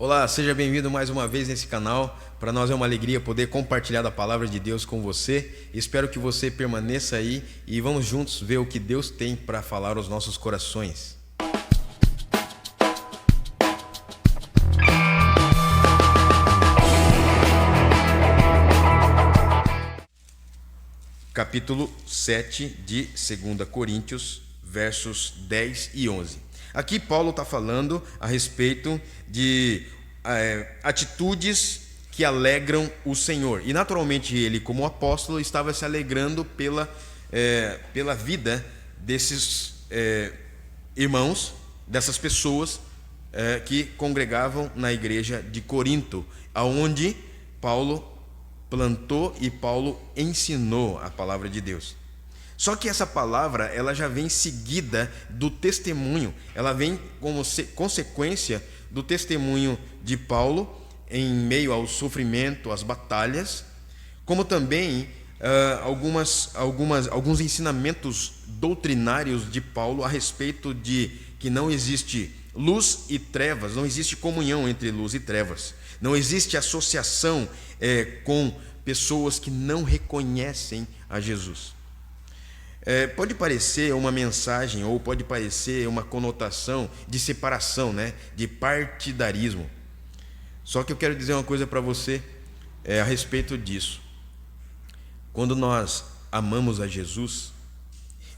Olá, seja bem-vindo mais uma vez nesse canal. Para nós é uma alegria poder compartilhar a palavra de Deus com você. Espero que você permaneça aí e vamos juntos ver o que Deus tem para falar aos nossos corações. Capítulo 7 de 2 Coríntios, versos 10 e 11. Aqui Paulo está falando a respeito de atitudes que alegram o Senhor. E naturalmente ele, como apóstolo, estava se alegrando pela vida desses irmãos, dessas pessoas que congregavam na igreja de Corinto, aonde Paulo plantou e Paulo ensinou a palavra de Deus. Só que essa palavra, ela já vem seguida do testemunho, ela vem como consequência do testemunho de Paulo em meio ao sofrimento, às batalhas, como também alguns ensinamentos doutrinários de Paulo a respeito de que não existe luz e trevas, não existe comunhão entre luz e trevas, não existe associação com pessoas que não reconhecem a Jesus. Pode parecer uma mensagem ou pode parecer uma conotação de separação, de partidarismo. Só que eu quero dizer uma coisa para você a respeito disso. Quando nós amamos a Jesus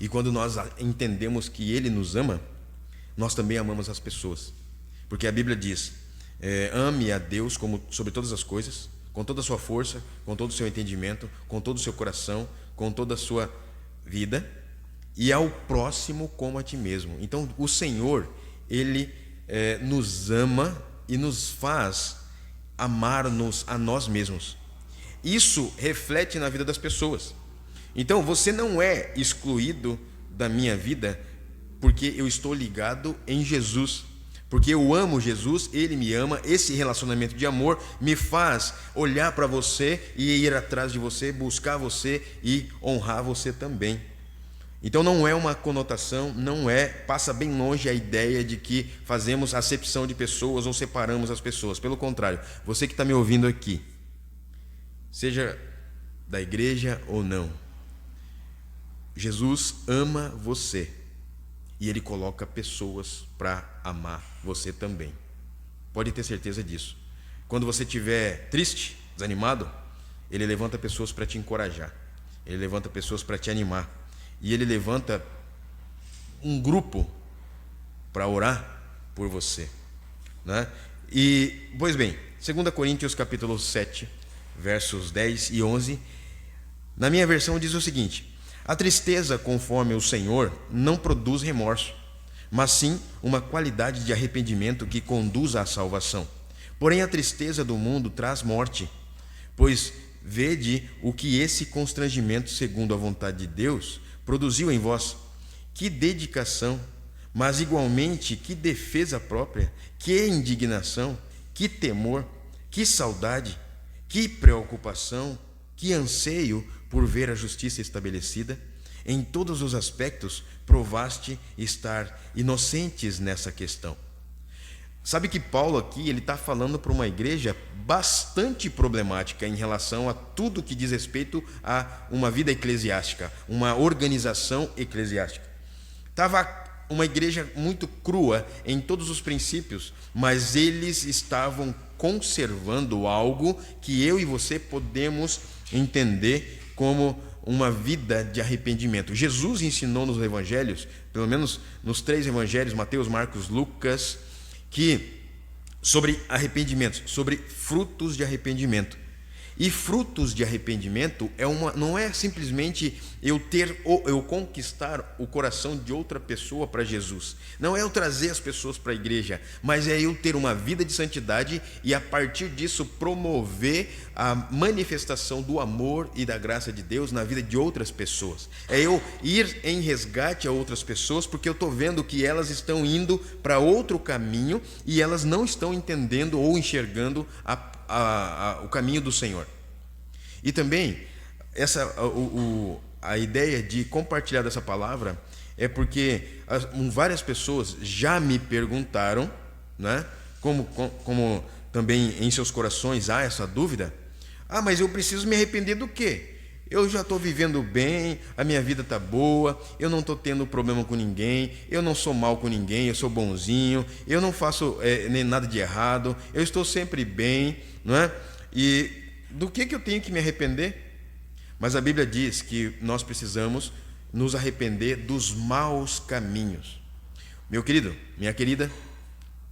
e quando nós entendemos que Ele nos ama, nós também amamos as pessoas. Porque a Bíblia diz, ame a Deus sobre todas as coisas, com toda a sua força, com todo o seu entendimento, com todo o seu coração, com toda a sua vida, e ao próximo como a ti mesmo. Então o Senhor, Ele nos ama e nos faz amar-nos a nós mesmos. Isso reflete na vida das pessoas. Então você não é excluído da minha vida porque eu estou ligado em Jesus, porque eu amo Jesus, Ele me ama. Esse relacionamento de amor me faz olhar para você e ir atrás de você, buscar você e honrar você também. Então não é uma conotação, passa bem longe a ideia de que fazemos acepção de pessoas ou separamos as pessoas. Pelo contrário, você que está me ouvindo aqui, seja da igreja ou não, Jesus ama você e Ele coloca pessoas para amar você também. Pode ter certeza disso. Quando você estiver triste, desanimado, Ele levanta pessoas para te encorajar, Ele levanta pessoas para te animar. E Ele levanta um grupo para orar por você, E, pois bem, 2 Coríntios capítulo 7, versos 10 e 11, na minha versão diz o seguinte: a tristeza conforme o Senhor não produz remorso, mas sim uma qualidade de arrependimento que conduz à salvação. Porém a tristeza do mundo traz morte, pois vede o que esse constrangimento segundo a vontade de Deus produziu em vós. Que dedicação, mas igualmente que defesa própria, que indignação, que temor, que saudade, que preocupação, que anseio por ver a justiça estabelecida. Em todos os aspectos provaste estar inocentes nessa questão. Sabe que Paulo aqui ele está falando para uma igreja bastante problemática em relação a tudo que diz respeito a uma vida eclesiástica, uma organização eclesiástica. Estava uma igreja muito crua em todos os princípios, mas eles estavam conservando algo que eu e você podemos entender como uma vida de arrependimento. Jesus ensinou nos evangelhos, pelo menos nos 3 evangelhos, Mateus, Marcos, Lucas, sobre arrependimento, sobre frutos de arrependimento. E frutos de arrependimento não é simplesmente eu conquistar o coração de outra pessoa para Jesus. Não é eu trazer as pessoas para a igreja, mas é eu ter uma vida de santidade e a partir disso promover a manifestação do amor e da graça de Deus na vida de outras pessoas. É eu ir em resgate a outras pessoas porque eu estou vendo que elas estão indo para outro caminho e elas não estão entendendo ou enxergando o caminho do Senhor. E também a ideia de compartilhar dessa palavra é porque várias pessoas já me perguntaram, como também em seus corações há essa dúvida, mas eu preciso me arrepender do quê? Eu já estou vivendo bem, a minha vida está boa, eu não estou tendo problema com ninguém, eu não sou mal com ninguém, eu sou bonzinho, eu não faço nem nada de errado, eu estou sempre bem, não é? E do que eu tenho que me arrepender? Mas a Bíblia diz que nós precisamos nos arrepender dos maus caminhos. Meu querido, minha querida,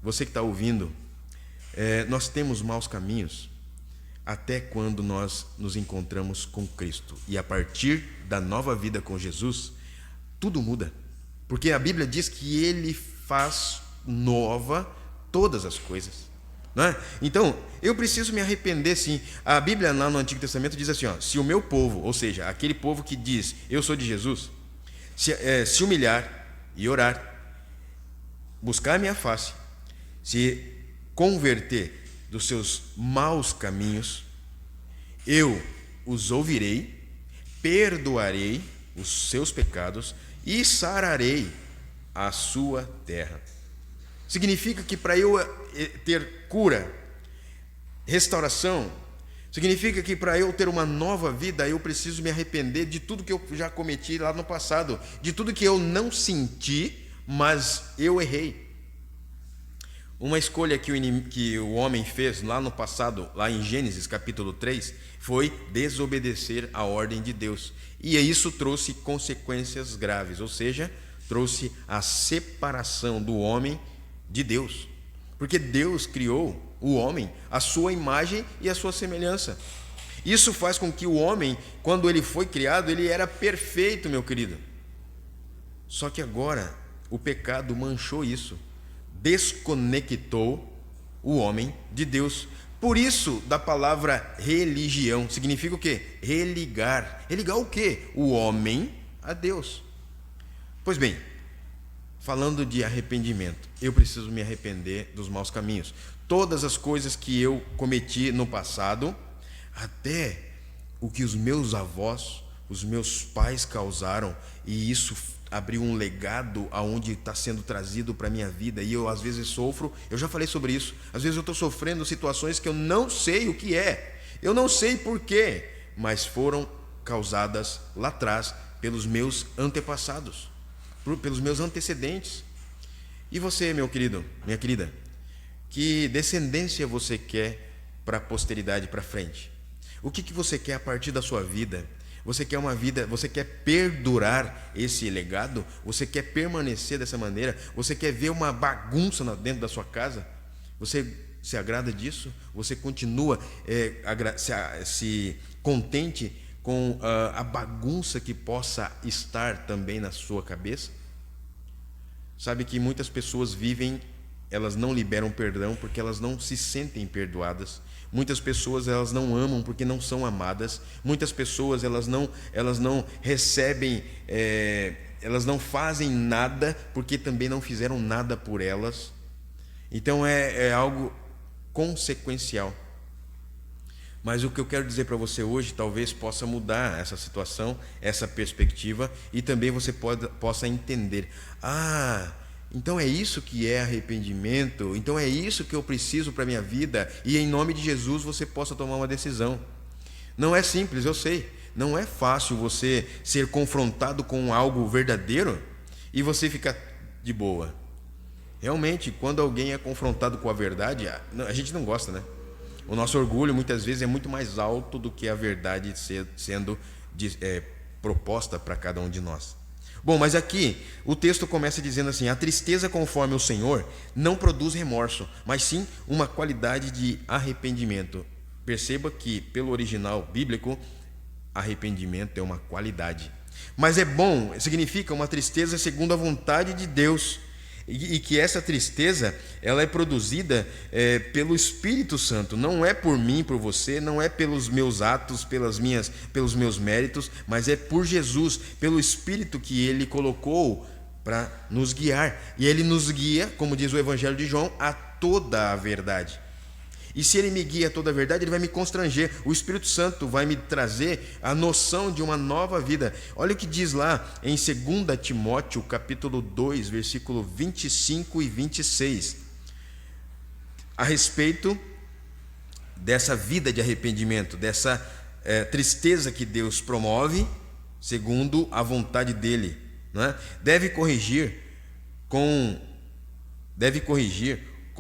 você que está ouvindo, nós temos maus caminhos até quando nós nos encontramos com Cristo. E a partir da nova vida com Jesus, tudo muda. Porque a Bíblia diz que Ele faz nova todas as coisas. Não é? Então, eu preciso me arrepender sim. A Bíblia lá no Antigo Testamento diz assim, se o meu povo, ou seja, aquele povo que diz, eu sou de Jesus, se humilhar e orar, buscar a minha face, se converter dos seus maus caminhos, eu os ouvirei, perdoarei os seus pecados e sararei a sua terra. Significa que para eu ter cura, restauração, significa que para eu ter uma nova vida, eu preciso me arrepender de tudo que eu já cometi lá no passado, de tudo que eu não senti, mas eu errei. Uma escolha que o homem fez lá no passado, lá em Gênesis capítulo 3, foi desobedecer a ordem de Deus. E isso trouxe consequências graves, ou seja, trouxe a separação do homem de Deus. Porque Deus criou o homem à sua imagem e à sua semelhança. Isso faz com que o homem, quando ele foi criado, ele era perfeito, meu querido. Só que agora o pecado manchou isso, desconectou o homem de Deus. Por isso, da palavra religião, significa o quê? Religar. Religar o quê? O homem a Deus. Pois bem, falando de arrependimento, eu preciso me arrepender dos maus caminhos. Todas as coisas que eu cometi no passado, até o que os meus avós, os meus pais causaram, e isso abriu um legado aonde está sendo trazido para a minha vida, e eu às vezes sofro, eu já falei sobre isso, às vezes eu estou sofrendo situações que eu não sei o que é, eu não sei porquê, mas foram causadas lá atrás pelos meus antepassados, pelos meus antecedentes. E você, meu querido, minha querida, que descendência você quer para a posteridade, para frente? O que você quer a partir da sua vida? Você quer uma vida, você quer perdurar esse legado? Você quer permanecer dessa maneira? Você quer ver uma bagunça dentro da sua casa? Você se agrada disso? Você continua se contente com a bagunça que possa estar também na sua cabeça? Sabe que muitas pessoas vivem, elas não liberam perdão porque elas não se sentem perdoadas. Muitas pessoas elas não amam porque não são amadas. Muitas pessoas elas não recebem, elas não fazem nada porque também não fizeram nada por elas. Então é algo consequencial. Mas o que eu quero dizer para você hoje talvez possa mudar essa situação, essa perspectiva, e também você possa entender: então é isso que é arrependimento, então é isso que eu preciso para a minha vida, e em nome de Jesus você possa tomar uma decisão. Não é simples, eu sei, não é fácil você ser confrontado com algo verdadeiro e você ficar de boa. Realmente, quando alguém é confrontado com a verdade, a gente não gosta, né? O nosso orgulho muitas vezes é muito mais alto do que a verdade sendo proposta para cada um de nós. Bom, mas aqui o texto começa dizendo assim: a tristeza conforme o Senhor não produz remorso, mas sim uma qualidade de arrependimento. Perceba que pelo original bíblico, arrependimento é uma qualidade. Mas é bom, significa uma tristeza segundo a vontade de Deus. E que essa tristeza ela é produzida pelo Espírito Santo, não é por mim, por você, não é pelos meus atos, pelos meus méritos, mas é por Jesus, pelo Espírito que Ele colocou para nos guiar. E Ele nos guia, como diz o Evangelho de João, a toda a verdade. E se Ele me guia a toda a verdade, Ele vai me constranger. O Espírito Santo vai me trazer a noção de uma nova vida. Olha o que diz lá em 2 Timóteo, capítulo 2, versículo 25 e 26. a respeito dessa vida de arrependimento, dessa tristeza que Deus promove segundo a vontade dele, não é? Deve corrigir com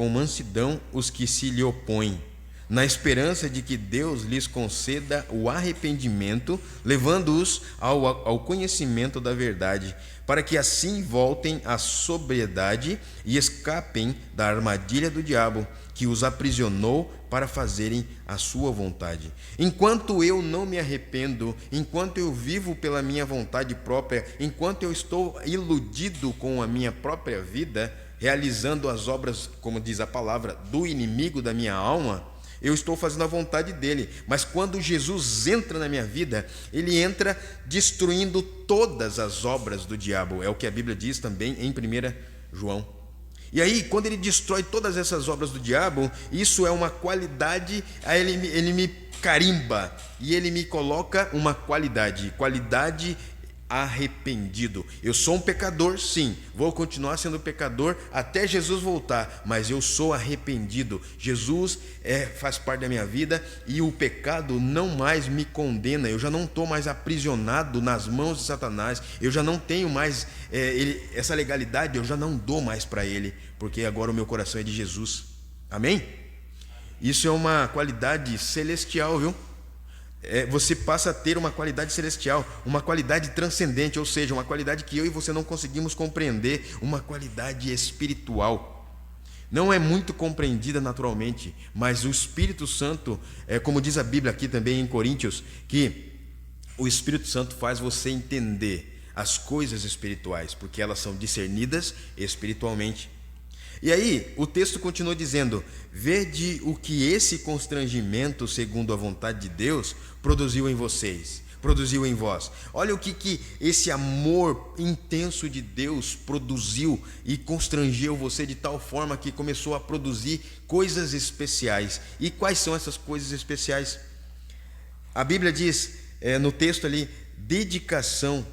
mansidão os que se lhe opõem, na esperança de que Deus lhes conceda o arrependimento, levando-os ao conhecimento da verdade, para que assim voltem à sobriedade e escapem da armadilha do diabo, que os aprisionou para fazerem a sua vontade. Enquanto eu não me arrependo, enquanto eu vivo pela minha vontade própria, enquanto eu estou iludido com a minha própria vida, realizando as obras, como diz a palavra, do inimigo da minha alma, eu estou fazendo a vontade dele. Mas quando Jesus entra na minha vida, ele entra destruindo todas as obras do diabo. É o que a Bíblia diz também em 1 João. E aí, quando ele destrói todas essas obras do diabo, isso é uma qualidade, aí ele me carimba e ele me coloca uma qualidade arrependido. Eu sou um pecador, sim, vou continuar sendo pecador até Jesus voltar, mas eu sou arrependido. Jesus faz parte da minha vida e o pecado não mais me condena. Eu já não estou mais aprisionado nas mãos de Satanás, eu já não tenho mais essa legalidade, eu já não dou mais para ele, porque agora o meu coração é de Jesus. Amém? Isso é uma qualidade celestial, viu? Você passa a ter uma qualidade celestial, uma qualidade transcendente, ou seja, uma qualidade que eu e você não conseguimos compreender, uma qualidade espiritual. Não é muito compreendida naturalmente, mas o Espírito Santo, como diz a Bíblia aqui também em Coríntios, que o Espírito Santo faz você entender as coisas espirituais, porque elas são discernidas espiritualmente. E aí, o texto continua dizendo: vede o que esse constrangimento, segundo a vontade de Deus, produziu em vocês, produziu em vós. Olha o que esse amor intenso de Deus produziu e constrangeu você de tal forma que começou a produzir coisas especiais. E quais são essas coisas especiais? A Bíblia diz, no texto ali, dedicação.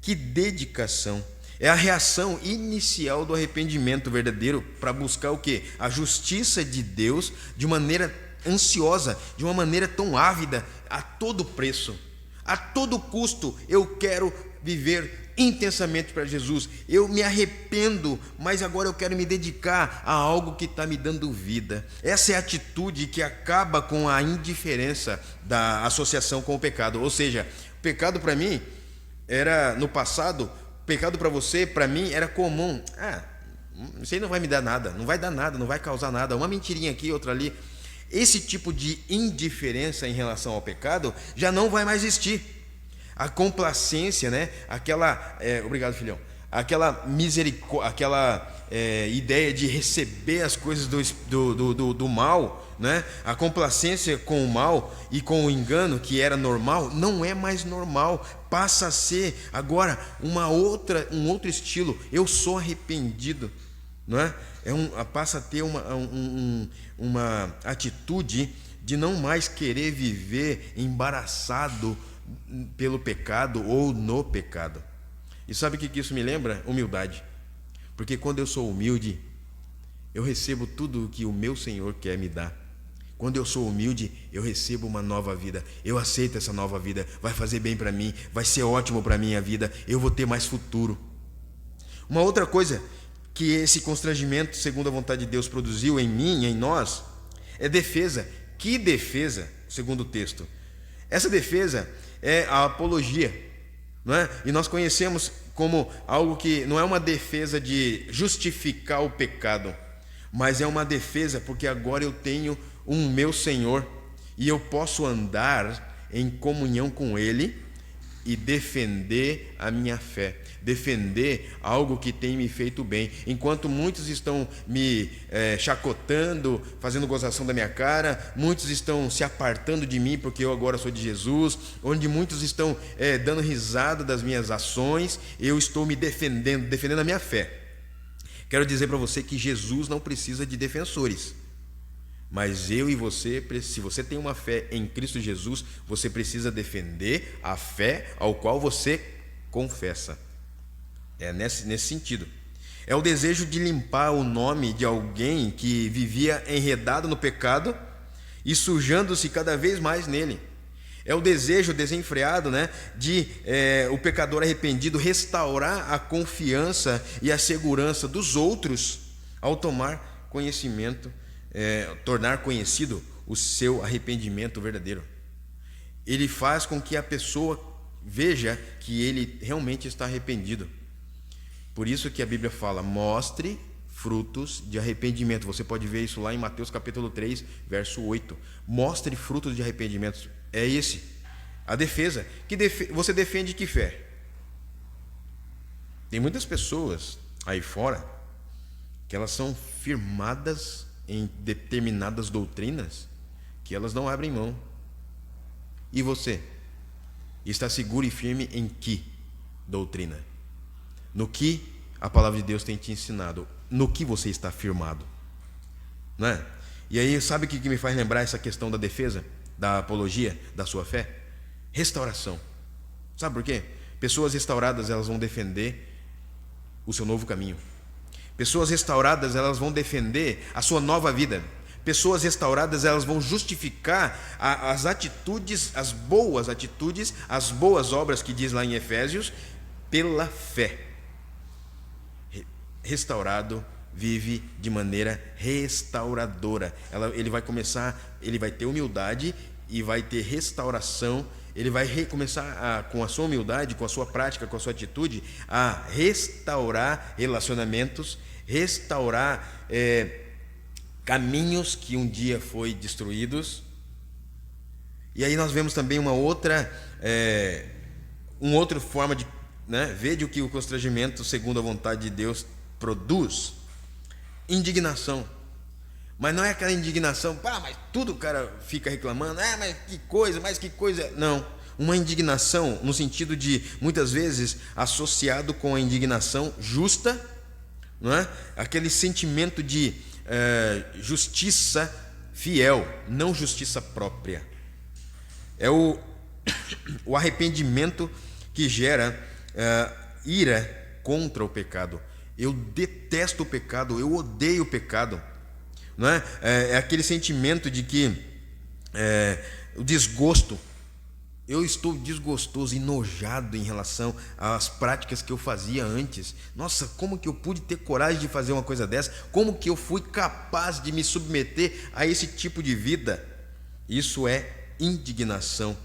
Que dedicação! É a reação inicial do arrependimento verdadeiro para buscar o quê? A justiça de Deus de maneira ansiosa, de uma maneira tão ávida, a todo preço, a todo custo. Eu quero viver intensamente para Jesus. Eu me arrependo, mas agora eu quero me dedicar a algo que está me dando vida. Essa é a atitude que acaba com a indiferença da associação com o pecado. Ou seja, o pecado para mim era, no passado, pecado para você, para mim, era comum. Isso aí não vai me dar nada, não vai dar nada, não vai causar nada. Uma mentirinha aqui, outra ali. Esse tipo de indiferença em relação ao pecado já não vai mais existir. A complacência, né? Obrigado, filhão. Aquela misericórdia, aquela ideia de receber as coisas do mal, né? A complacência com o mal e com o engano, que era normal, não é mais normal. Passa a ser agora um outro estilo. Eu sou arrependido, não é? Passa a ter uma atitude de não mais querer viver embaraçado pelo pecado ou no pecado. E sabe o que isso me lembra? Humildade. Porque quando eu sou humilde, eu recebo tudo o que o meu Senhor quer me dar. Quando eu sou humilde, eu recebo uma nova vida. Eu aceito essa nova vida. Vai fazer bem para mim, vai ser ótimo para a minha vida. Eu vou ter mais futuro. Uma outra coisa que esse constrangimento, segundo a vontade de Deus, produziu em mim, em nós, é defesa. Que defesa, segundo o texto? Essa defesa é a apologia, não é? E nós conhecemos como algo que não é uma defesa de justificar o pecado, mas é uma defesa porque agora eu tenho um meu Senhor e eu posso andar em comunhão com Ele e defender a minha fé, defender algo que tem me feito bem. Enquanto muitos estão me chacotando, fazendo gozação da minha cara, muitos estão se apartando de mim porque eu agora sou de Jesus, onde muitos estão dando risada das minhas ações, eu estou me defendendo a minha fé. Quero dizer para você que Jesus não precisa de defensores. Mas eu e você, se você tem uma fé em Cristo Jesus, você precisa defender a fé ao qual você confessa. É nesse sentido. É o desejo de limpar o nome de alguém que vivia enredado no pecado e sujando-se cada vez mais nele. É o desejo desenfreado, de o pecador arrependido restaurar a confiança e a segurança dos outros ao tomar conhecimento, tornar conhecido o seu arrependimento verdadeiro. Ele faz com que a pessoa veja que ele realmente está arrependido. Por isso que a Bíblia fala: mostre frutos de arrependimento. Você pode ver isso lá em Mateus capítulo 3, verso 8. Mostre frutos de arrependimento. É esse a defesa. Você defende que fé? Tem muitas pessoas aí fora que elas são firmadas em determinadas doutrinas que elas não abrem mão. E você está seguro e firme em que doutrina? No que a palavra de Deus tem te ensinado? No que você está firmado? Não é? E aí, sabe o que me faz lembrar essa questão da defesa, da apologia da sua fé? Restauração. Sabe por quê? Pessoas restauradas, elas vão defender o seu novo caminho. Pessoas restauradas, elas vão defender a sua nova vida. Pessoas restauradas, elas vão justificar as atitudes, as boas atitudes, as boas obras que diz lá em Efésios, pela fé. Restaurado vive de maneira restauradora. Ele vai ter humildade e vai ter restauração. Ele vai começar com a sua humildade, com a sua prática, com a sua atitude, a restaurar relacionamentos, restaurar caminhos que um dia foi destruídos. E aí nós vemos também uma outra forma de ver o que o constrangimento segundo a vontade de Deus produz. Indignação. Mas não é aquela indignação, mas tudo o cara fica reclamando, mas que coisa. Não, uma indignação no sentido de, muitas vezes, associado com a indignação justa, não é? Aquele sentimento de justiça fiel, não justiça própria. É o arrependimento que gera ira contra o pecado. Eu detesto o pecado, eu odeio o pecado. Não é? É aquele sentimento de que o desgosto. Eu estou desgostoso, enojado em relação às práticas que eu fazia antes. Nossa, como que eu pude ter coragem de fazer uma coisa dessa? Como que eu fui capaz de me submeter a esse tipo de vida? Isso é indignação,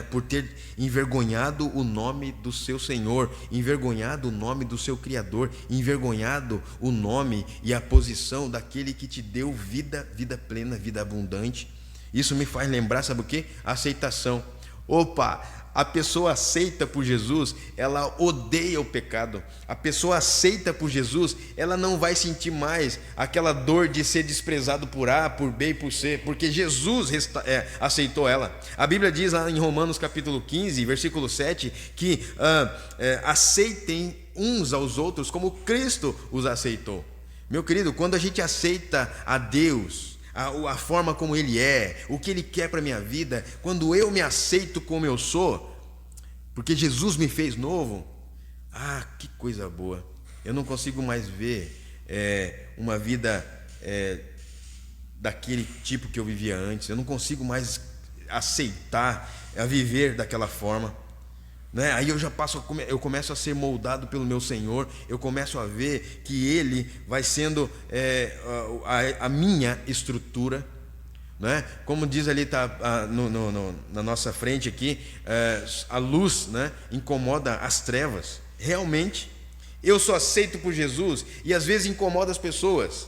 por ter envergonhado o nome do seu Senhor, envergonhado o nome do seu Criador, envergonhado o nome e a posição daquele que te deu vida plena, vida abundante. Isso me faz lembrar, sabe o quê? Aceitação. A pessoa aceita por Jesus, ela odeia o pecado. A pessoa aceita por Jesus, ela não vai sentir mais aquela dor de ser desprezado por A, por B e por C, porque Jesus aceitou ela. A Bíblia diz lá em Romanos capítulo 15, versículo 7, que aceitem uns aos outros como Cristo os aceitou. Meu querido, quando a gente aceita a Deus, a forma como Ele é, o que Ele quer para a minha vida, quando eu me aceito como eu sou, porque Jesus me fez novo, que coisa boa. Eu não consigo mais ver uma vida daquele tipo que eu vivia antes. Eu não consigo mais aceitar viver daquela forma. Aí eu começo a ser moldado pelo meu Senhor. Eu começo a ver que Ele vai sendo a minha estrutura, como diz ali, na nossa frente aqui, a luz incomoda as trevas. Realmente eu sou aceito por Jesus e às vezes incomoda as pessoas,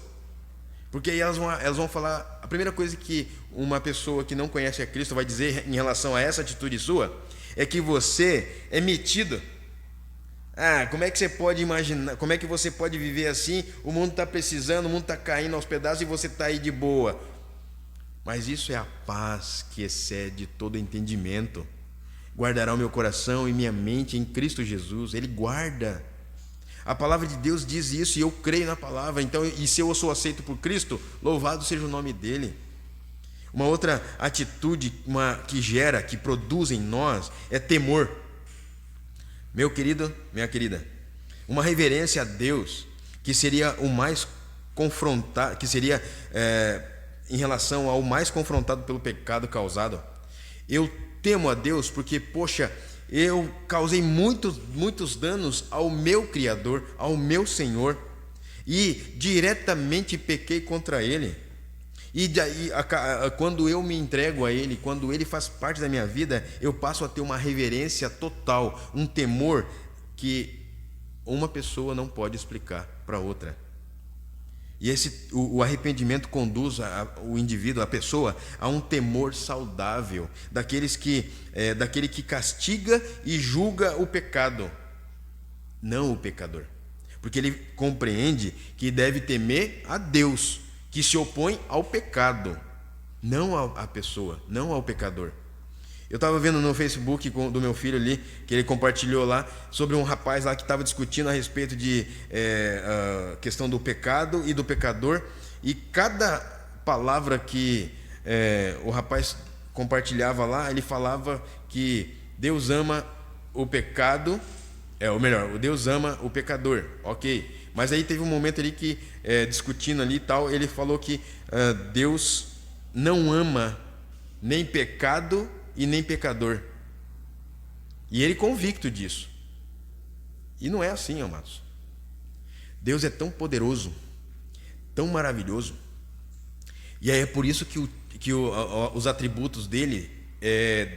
porque aí elas vão falar. A primeira coisa que uma pessoa que não conhece a Cristo vai dizer em relação a essa atitude sua é que você é metido. Como é que você pode imaginar? Como é que você pode viver assim? O mundo está precisando, o mundo está caindo aos pedaços e você está aí de boa. Mas isso é a paz que excede todo entendimento. Guardará o meu coração e minha mente em Cristo Jesus. Ele guarda. A palavra de Deus diz isso e eu creio na palavra. Então, e se eu sou aceito por Cristo, louvado seja o nome dele. Uma outra atitude que produz em nós é temor. Meu querido, minha querida, uma reverência a Deus que seria o mais confrontado, que seria em relação ao mais confrontado pelo pecado causado. Eu temo a Deus porque, poxa, eu causei muitos danos ao meu Criador, ao meu Senhor, e diretamente pequei contra Ele. E daí, quando eu me entrego a Ele, quando Ele faz parte da minha vida, eu passo a ter uma reverência total, um temor que uma pessoa não pode explicar para outra. E o arrependimento conduz o indivíduo, a pessoa, a um temor saudável, daquele que castiga e julga o pecado, não o pecador. Porque ele compreende que deve temer a Deus, que se opõe ao pecado, não à pessoa, não ao pecador. Eu estava vendo no Facebook do meu filho ali, que ele compartilhou lá, sobre um rapaz lá que estava discutindo a respeito de a questão do pecado e do pecador, e cada palavra que o rapaz compartilhava lá, ele falava que Deus ama o pecado, ou melhor, Deus ama o pecador, ok. Mas aí teve um momento ali que, discutindo ali e tal, ele falou que Deus não ama nem pecado e nem pecador. E ele convicto disso. E não é assim, amados. Deus é tão poderoso, tão maravilhoso. E aí é por isso que os atributos dele,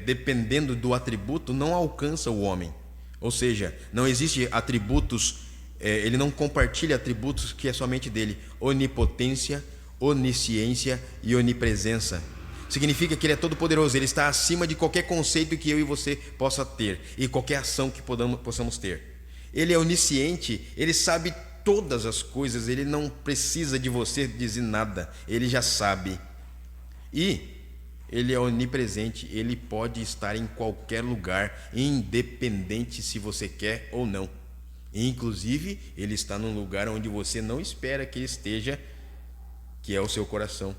dependendo do atributo, não alcança o homem. Ou seja, não existe atributos, ele não compartilha atributos que é somente dele. Onipotência, onisciência e onipresença. Significa que ele é todo poderoso, ele está acima de qualquer conceito que eu e você possa ter, e qualquer ação que possamos ter. Ele é onisciente, ele sabe todas as coisas, ele não precisa de você dizer nada, ele já sabe. E ele é onipresente, ele pode estar em qualquer lugar, independente se você quer ou não. Inclusive, ele está num lugar onde você não espera que ele esteja, que é o seu coração.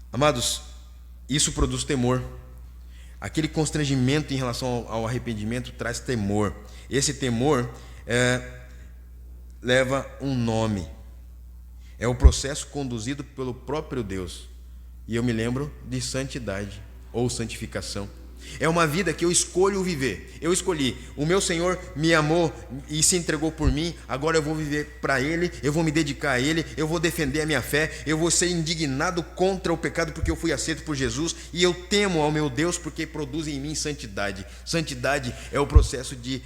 Amados, isso produz temor. Aquele constrangimento em relação ao arrependimento traz temor. Esse temor leva um nome. É o processo conduzido pelo próprio Deus. E eu me lembro de santidade ou santificação. É uma vida que eu escolho viver. Eu escolhi. O meu Senhor me amou e se entregou por mim. Agora eu vou viver para Ele. Eu vou me dedicar a Ele. Eu vou defender a minha fé. Eu vou ser indignado contra o pecado porque eu fui aceito por Jesus. E eu temo ao meu Deus porque produz em mim santidade. Santidade é o processo de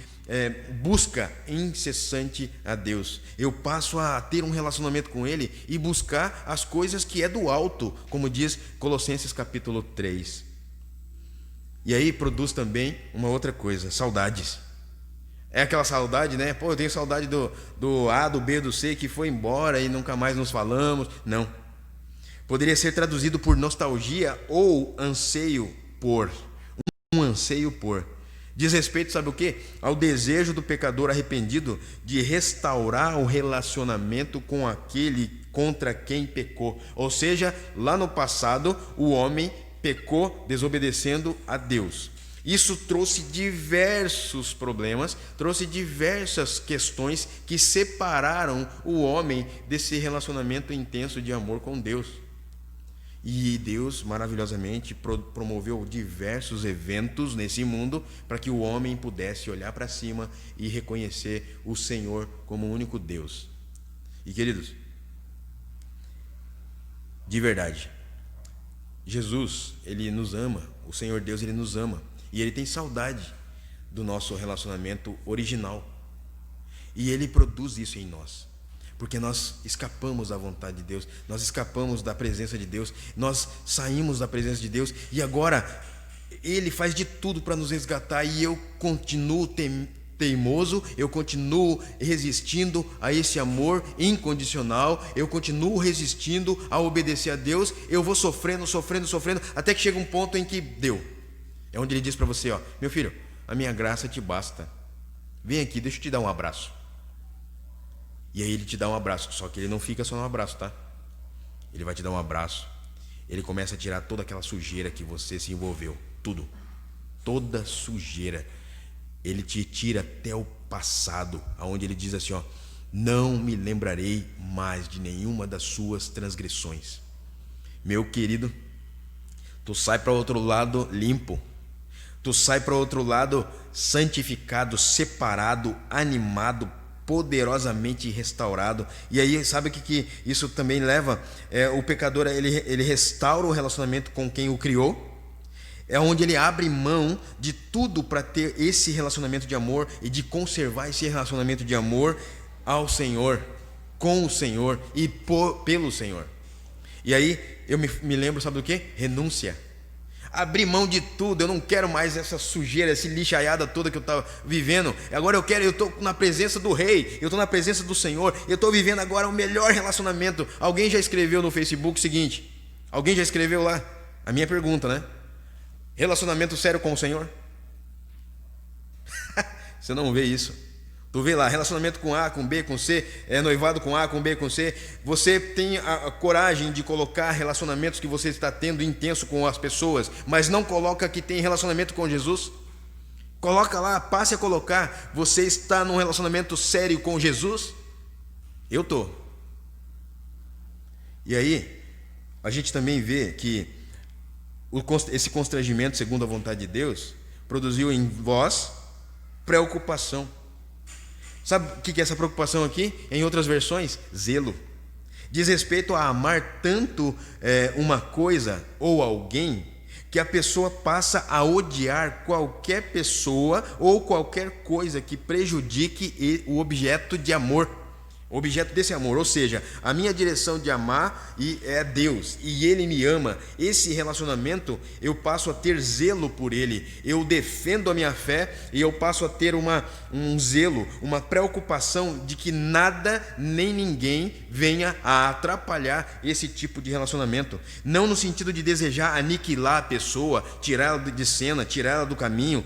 busca incessante a Deus. Eu passo a ter um relacionamento com Ele e buscar as coisas que é do alto, como diz Colossenses capítulo 3. E aí produz também uma outra coisa, saudades. É aquela saudade, né? Pô, eu tenho saudade do A, do B, do C, que foi embora e nunca mais nos falamos. Não. Poderia ser traduzido por nostalgia ou anseio por. Um anseio por. Diz respeito, sabe o quê? Ao desejo do pecador arrependido de restaurar o relacionamento com aquele contra quem pecou. Ou seja, lá no passado, o homem pecou desobedecendo a Deus. Isso trouxe diversos problemas, trouxe diversas questões que separaram o homem desse relacionamento intenso de amor com Deus. E Deus maravilhosamente promoveu diversos eventos nesse mundo para que o homem pudesse olhar para cima e reconhecer o Senhor como o único Deus. E queridos, de verdade, Jesus, Ele nos ama, o Senhor Deus, Ele nos ama, e Ele tem saudade do nosso relacionamento original, e Ele produz isso em nós, porque nós escapamos da vontade de Deus, nós escapamos da presença de Deus, nós saímos da presença de Deus, e agora Ele faz de tudo para nos resgatar, e eu continuo teimoso, eu continuo resistindo a esse amor incondicional, eu continuo resistindo a obedecer a Deus, eu vou sofrendo, até que chega um ponto em que deu. É onde Ele diz para você, ó, meu filho, a minha graça te basta, vem aqui, deixa eu te dar um abraço. E aí Ele te dá um abraço, só que Ele não fica só no abraço, tá? Ele vai te dar um abraço, Ele começa a tirar toda aquela sujeira que você se envolveu, tudo, toda sujeira. Ele te tira até o passado, onde Ele diz assim, ó, não me lembrarei mais de nenhuma das suas transgressões. Meu querido, tu sai para outro lado limpo, tu sai para outro lado santificado, separado, animado, poderosamente restaurado. E aí, sabe o que isso também leva? O pecador, ele restaura o relacionamento com quem o criou. É onde ele abre mão de tudo para ter esse relacionamento de amor e de conservar esse relacionamento de amor ao Senhor, com o Senhor e pelo Senhor. E aí eu me lembro, sabe do que? Renúncia. Abrir mão de tudo. Eu não quero mais essa sujeira, essa lixaiada toda que eu estava vivendo. Agora eu estou na presença do Rei, eu estou na presença do Senhor, eu estou vivendo agora o melhor relacionamento. Alguém já escreveu no Facebook o seguinte? Alguém já escreveu lá? A minha pergunta, né? Relacionamento sério com o Senhor? Você não vê isso. Tu vê lá, relacionamento com A, com B, com C, noivado com A, com B, com C. Você tem a coragem de colocar relacionamentos que você está tendo intenso com as pessoas, mas não coloca que tem relacionamento com Jesus? Coloca lá, passe a colocar. Você está num relacionamento sério com Jesus? Eu estou. E aí, a gente também vê que esse constrangimento, segundo a vontade de Deus, produziu em vós preocupação. Sabe o que é essa preocupação aqui? Em outras versões, zelo. Diz respeito a amar tanto uma coisa ou alguém, que a pessoa passa a odiar qualquer pessoa ou qualquer coisa que prejudique o objeto de amor. O objeto desse amor, ou seja, a minha direção de amar é Deus, e Ele me ama. Esse relacionamento, eu passo a ter zelo por Ele, eu defendo a minha fé e eu passo a ter um zelo, uma preocupação de que nada nem ninguém venha a atrapalhar esse tipo de relacionamento. Não no sentido de desejar aniquilar a pessoa, tirá-la de cena, tirá-la do caminho,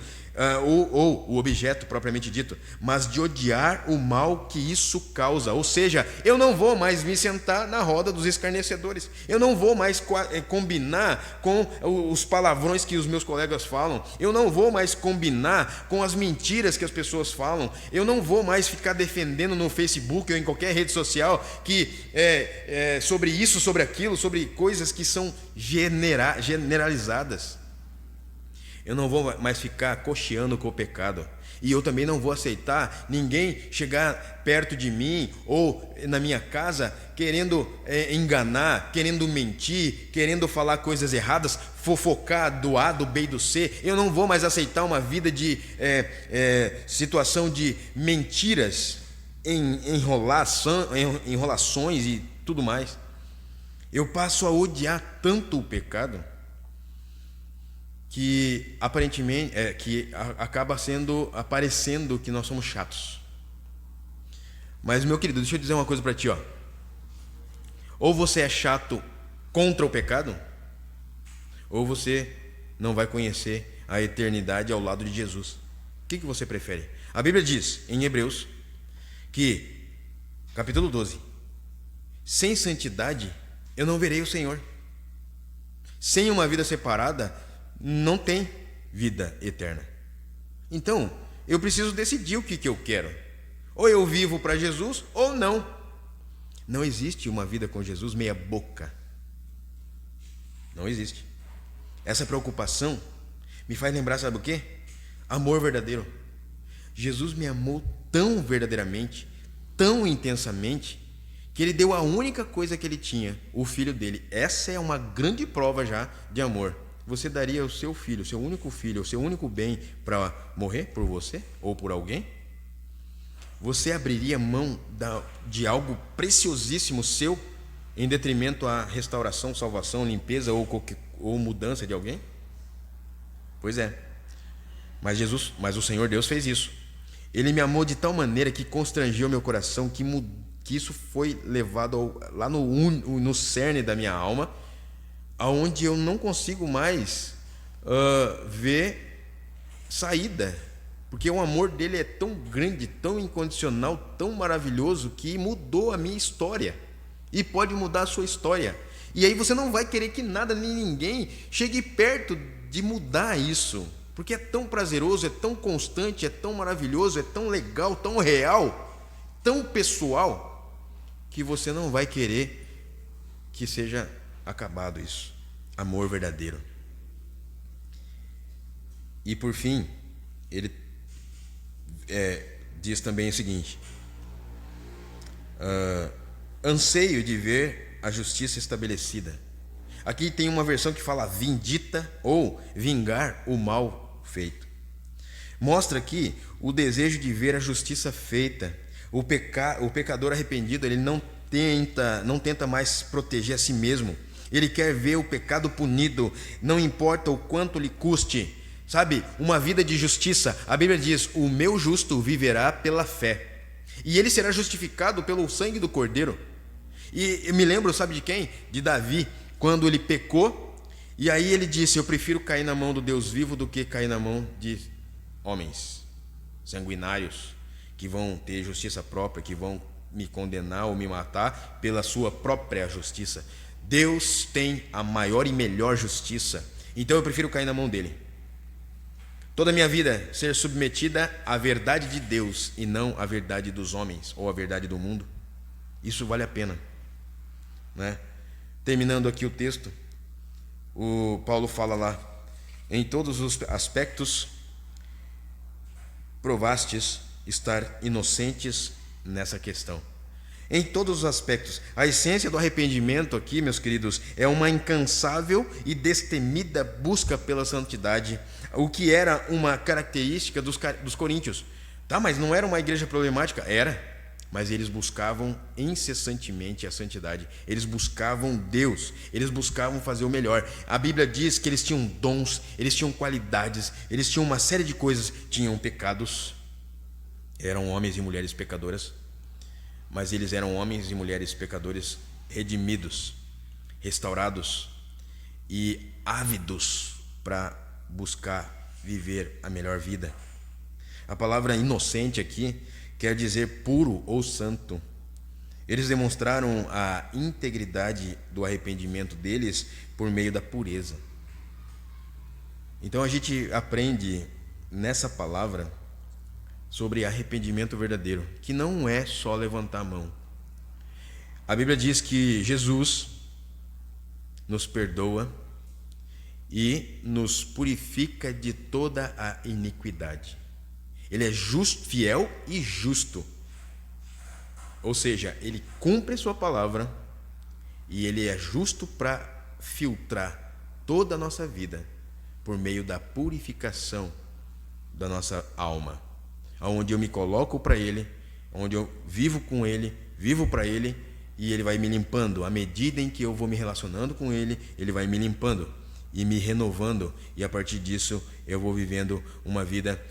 ou o objeto propriamente dito, mas de odiar o mal que isso causa. Ou seja, eu não vou mais me sentar na roda dos escarnecedores, eu não vou mais combinar com os palavrões que os meus colegas falam, eu não vou mais combinar com as mentiras que as pessoas falam, eu não vou mais ficar defendendo no Facebook ou em qualquer rede social que sobre isso, sobre aquilo, sobre coisas que são generalizadas. Eu não vou mais ficar cocheando com o pecado. E eu também não vou aceitar ninguém chegar perto de mim ou na minha casa querendo enganar, querendo mentir, querendo falar coisas erradas, fofocar do A, do B e do C. Eu não vou mais aceitar uma vida de situação de mentiras, enrolações e tudo mais. Eu passo a odiar tanto o pecado que aparentemente acaba aparecendo que nós somos chatos. Mas, meu querido, deixa eu dizer uma coisa para ti, ó. Ou você é chato contra o pecado, ou você não vai conhecer a eternidade ao lado de Jesus. O que você prefere? A Bíblia diz em Hebreus que, capítulo 12, sem santidade eu não verei o Senhor. Sem uma vida separada não tem vida eterna. Então, eu preciso decidir o que eu quero. Ou eu vivo para Jesus ou não. Não existe uma vida com Jesus meia boca. Não existe. Essa preocupação me faz lembrar, sabe o quê? Amor verdadeiro. Jesus me amou tão verdadeiramente, tão intensamente, que Ele deu a única coisa que Ele tinha, o Filho dele. Essa é uma grande prova já de amor. Você daria o seu filho, o seu único filho, o seu único bem para morrer por você ou por alguém? Você abriria mão de algo preciosíssimo seu em detrimento à restauração, salvação, limpeza ou mudança de alguém? Pois é. Mas o Senhor Deus fez isso. Ele me amou de tal maneira que constrangeu meu coração, que isso foi levado lá no cerne da minha alma, aonde eu não consigo mais ver saída, porque o amor dele é tão grande, tão incondicional, tão maravilhoso, que mudou a minha história e pode mudar a sua história. E aí você não vai querer que nada nem ninguém chegue perto de mudar isso, porque é tão prazeroso, é tão constante, é tão maravilhoso, é tão legal, tão real, tão pessoal que você não vai querer que seja acabado isso. Amor verdadeiro. E por fim, ele diz também o seguinte: anseio de ver a justiça estabelecida. Aqui tem uma versão que fala vindita ou vingar o mal feito. Mostra aqui o desejo de ver a justiça feita. O pecador arrependido, ele não tenta mais proteger a si mesmo. Ele quer ver o pecado punido, não importa o quanto lhe custe. Sabe, uma vida de justiça. A Bíblia diz: o meu justo viverá pela fé, e ele será justificado pelo sangue do Cordeiro. E eu me lembro, sabe de quem? De Davi, quando ele pecou, e aí ele disse: eu prefiro cair na mão do Deus vivo do que cair na mão de homens sanguinários, que vão ter justiça própria, que vão me condenar ou me matar pela sua própria justiça. Deus tem a maior e melhor justiça, então eu prefiro cair na mão dele. Toda a minha vida ser submetida à verdade de Deus e não à verdade dos homens ou à verdade do mundo. Isso vale a pena, né? Terminando aqui o texto, o Paulo fala lá: em todos os aspectos provastes estar inocentes nessa questão. Em todos os aspectos. A essência do arrependimento aqui, meus queridos, é uma incansável e destemida busca pela santidade, o que era uma característica dos coríntios. Tá, mas não era uma igreja problemática? Era, mas eles buscavam incessantemente a santidade. Eles buscavam Deus, eles buscavam fazer o melhor. A Bíblia diz que eles tinham dons, eles tinham qualidades, eles tinham uma série de coisas, tinham pecados, eram homens e mulheres pecadoras, mas eles eram homens e mulheres pecadores redimidos, restaurados e ávidos para buscar viver a melhor vida. A palavra inocente aqui quer dizer puro ou santo. Eles demonstraram a integridade do arrependimento deles por meio da pureza. Então a gente aprende nessa palavra sobre arrependimento verdadeiro, que não é só levantar a mão. A Bíblia diz que Jesus nos perdoa e nos purifica de toda a iniquidade. Ele é justo, fiel e justo. Ou seja, ele cumpre a sua palavra e ele é justo para filtrar toda a nossa vida por meio da purificação da nossa alma, onde eu me coloco para ele, onde eu vivo com ele, vivo para ele, e ele vai me limpando. À medida em que eu vou me relacionando com ele, ele vai me limpando e me renovando, e a partir disso eu vou vivendo uma vida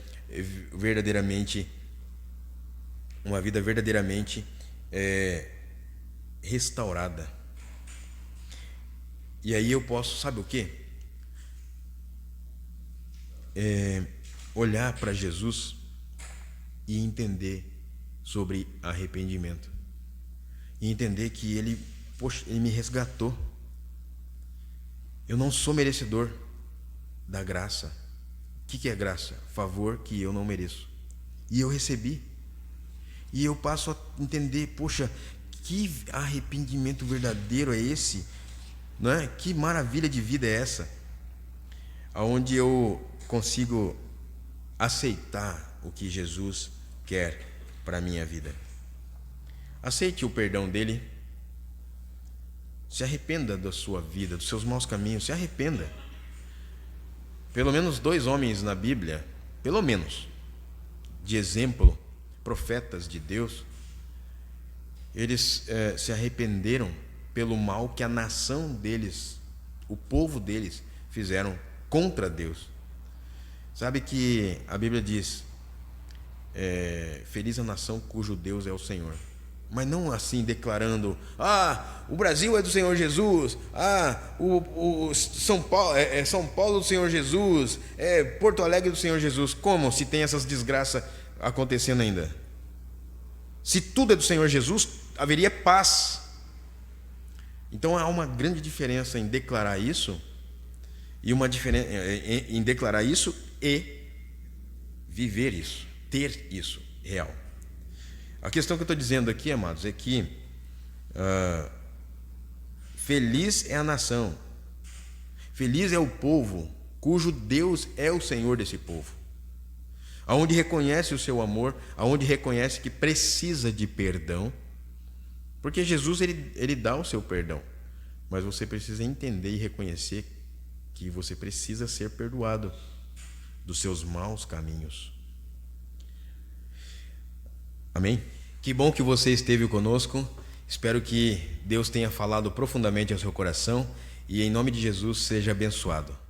verdadeiramente restaurada. E aí eu posso, sabe o quê? Olhar para Jesus e entender sobre arrependimento, e entender que ele me resgatou. Eu não sou merecedor da graça. O que é graça? Favor que eu não mereço, e eu recebi. E eu passo a entender, poxa, que arrependimento verdadeiro é esse, não é? Que maravilha de vida é essa, aonde eu consigo aceitar o que Jesus quer para a minha vida. Aceite o perdão dele. Se arrependa da sua vida, dos seus maus caminhos. Se arrependa. Pelo menos 2 homens na Bíblia, pelo menos, de exemplo, profetas de Deus, eles se arrependeram pelo mal que a nação deles, o povo deles, fizeram contra Deus. Sabe que a Bíblia diz: feliz a nação cujo Deus é o Senhor. Mas não assim declarando: o Brasil é do Senhor Jesus, o São Paulo São Paulo do Senhor Jesus, Porto Alegre do Senhor Jesus. Como se tem essas desgraças acontecendo ainda? Se tudo é do Senhor Jesus, haveria paz. Então há uma grande diferença em declarar isso e em declarar isso e viver isso, ter isso real. A questão que eu estou dizendo aqui, amados, é que feliz é a nação, feliz é o povo cujo Deus é o Senhor desse povo, aonde reconhece o seu amor, aonde reconhece que precisa de perdão, porque Jesus ele dá o seu perdão, mas você precisa entender e reconhecer que você precisa ser perdoado dos seus maus caminhos. Amém? Que bom que você esteve conosco. Espero que Deus tenha falado profundamente ao seu coração e em nome de Jesus seja abençoado.